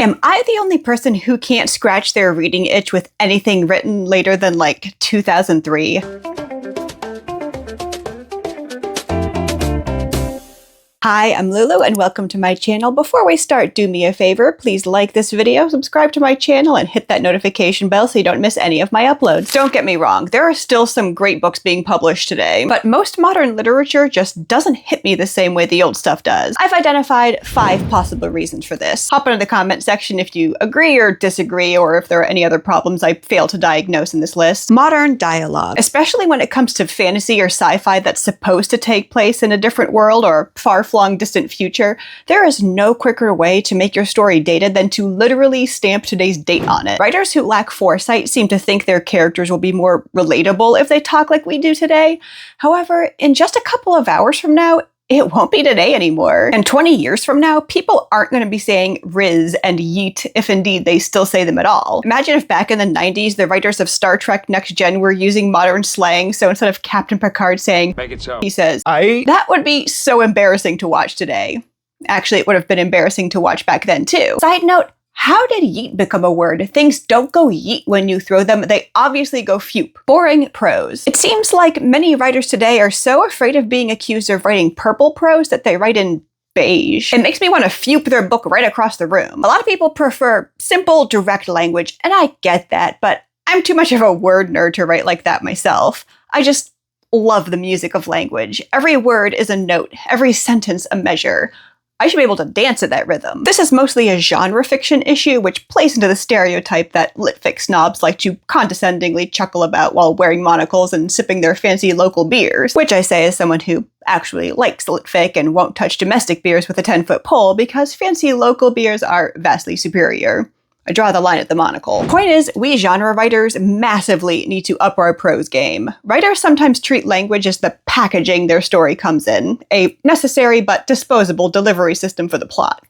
Am I the only person who can't scratch their reading itch with anything written later than like 2003? Hi, I'm Lulu and welcome to my channel. Before we start, do me a favor, please like this video, subscribe to my channel, and hit that notification bell so you don't miss any of my uploads. Don't get me wrong, there are still some great books being published today, but most modern literature just doesn't hit me the same way the old stuff does. I've identified 5 possible reasons for this. Hop into the comment section if you agree or disagree, or if there are any other problems I fail to diagnose in this list. Modern dialogue, especially when it comes to fantasy or sci-fi that's supposed to take place in a different world or far-flung distant future, there is no quicker way to make your story dated than to literally stamp today's date on it. Writers who lack foresight seem to think their characters will be more relatable if they talk like we do today. However, in just a couple of hours from now, it won't be today anymore. And 20 years from now, people aren't going to be saying Riz and Yeet, if indeed they still say them at all. Imagine if back in the 90s, the writers of Star Trek Next Gen were using modern slang, so instead of Captain Picard saying, "Make it so," he says, "I." That would be so embarrassing to watch today. Actually, it would have been embarrassing to watch back then too. Side note, how did yeet become a word? Things don't go yeet when you throw them, they obviously go phew. Boring prose. It seems like many writers today are so afraid of being accused of writing purple prose that they write in beige. It makes me want to phew their book right across the room. A lot of people prefer simple, direct language, and I get that, but I'm too much of a word nerd to write like that myself. I just love the music of language. Every word is a note, every sentence a measure. I should be able to dance at that rhythm. This is mostly a genre fiction issue, which plays into the stereotype that litfic snobs like to condescendingly chuckle about while wearing monocles and sipping their fancy local beers, which I say as someone who actually likes litfic and won't touch domestic beers with a 10-foot pole because fancy local beers are vastly superior. I draw the line at the monocle. Point is, we genre writers massively need to up our prose game. Writers sometimes treat language as the packaging their story comes in, a necessary but disposable delivery system for the plot.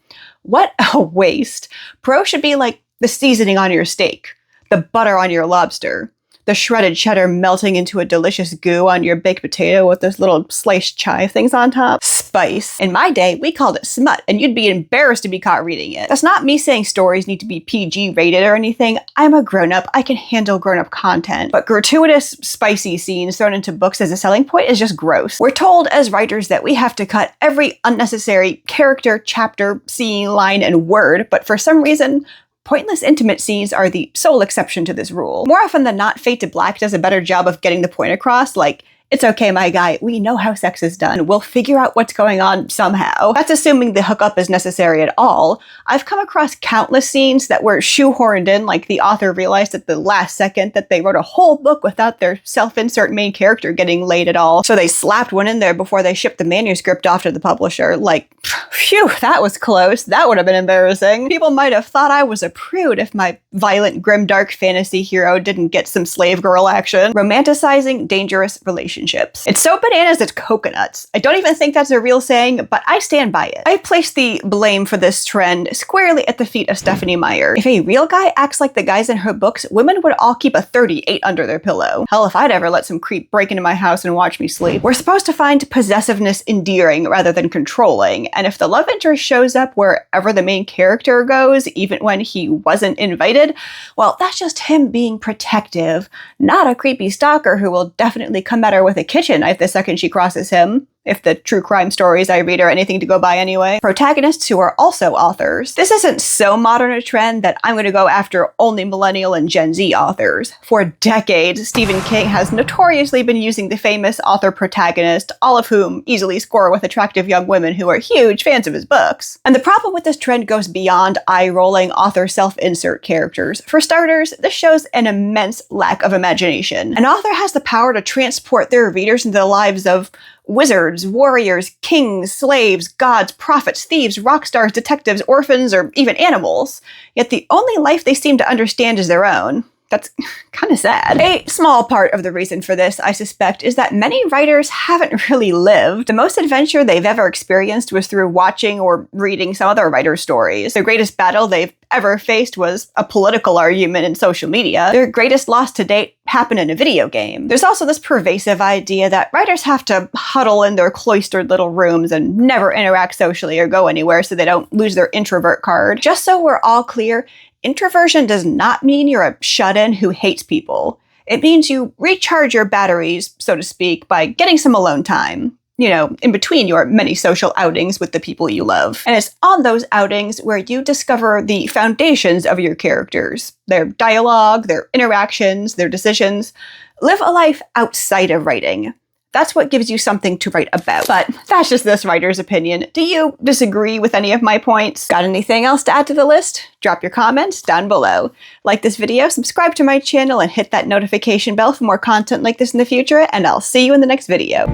What a waste. Prose should be like the seasoning on your steak, the butter on your lobster, the shredded cheddar melting into a delicious goo on your baked potato with those little sliced chive things on top. Spice. In my day, we called it smut, and you'd be embarrassed to be caught reading it. That's not me saying stories need to be PG rated or anything. I'm a grown-up. I can handle grown-up content. But gratuitous, spicy scenes thrown into books as a selling point is just gross. We're told as writers that we have to cut every unnecessary character, chapter, scene, line, and word, but for some reason, pointless intimate scenes are the sole exception to this rule. More often than not, Fade to Black does a better job of getting the point across, like, "It's okay, my guy, we know how sex is done. We'll figure out what's going on somehow." That's assuming the hookup is necessary at all. I've come across countless scenes that were shoehorned in, like the author realized at the last second that they wrote a whole book without their self-insert main character getting laid at all, so they slapped one in there before they shipped the manuscript off to the publisher. Like, phew, that was close. That would have been embarrassing. People might have thought I was a prude if my violent, grimdark fantasy hero didn't get some slave girl action. Romanticizing dangerous relationships. It's so bananas it's coconuts. I don't even think that's a real saying, but I stand by it. I place the blame for this trend squarely at the feet of Stephenie Meyer. If a real guy acts like the guys in her books, women would all keep a 38 under their pillow. Hell, if I'd ever let some creep break into my house and watch me sleep. We're supposed to find possessiveness endearing rather than controlling, and if the love interest shows up wherever the main character goes, even when he wasn't invited, well, that's just him being protective, not a creepy stalker who will definitely come at her with a kitchen knife the second she crosses him, if the true crime stories I read are anything to go by anyway. Protagonists who are also authors. This isn't so modern a trend that I'm going to go after only millennial and Gen Z authors. For decades, Stephen King has notoriously been using the famous author protagonist, all of whom easily score with attractive young women who are huge fans of his books. And the problem with this trend goes beyond eye-rolling author self-insert characters. For starters, this shows an immense lack of imagination. An author has the power to transport their readers into the lives of wizards, warriors, kings, slaves, gods, prophets, thieves, rock stars, detectives, orphans, or even animals. Yet the only life they seem to understand is their own. That's kind of sad. A small part of the reason for this, I suspect, is that many writers haven't really lived. The most adventure they've ever experienced was through watching or reading some other writer's stories. The greatest battle they've ever faced was a political argument in social media. Their greatest loss to date happened in a video game. There's also this pervasive idea that writers have to huddle in their cloistered little rooms and never interact socially or go anywhere so they don't lose their introvert card. Just so we're all clear, introversion does not mean you're a shut-in who hates people. It means you recharge your batteries, so to speak, by getting some alone time. You know, in between your many social outings with the people you love. And it's on those outings where you discover the foundations of your characters, their dialogue, their interactions, their decisions. Live a life outside of writing. That's what gives you something to write about. But that's just this writer's opinion. Do you disagree with any of my points? Got anything else to add to the list? Drop your comments down below. Like this video, subscribe to my channel, and hit that notification bell for more content like this in the future, and I'll see you in the next video.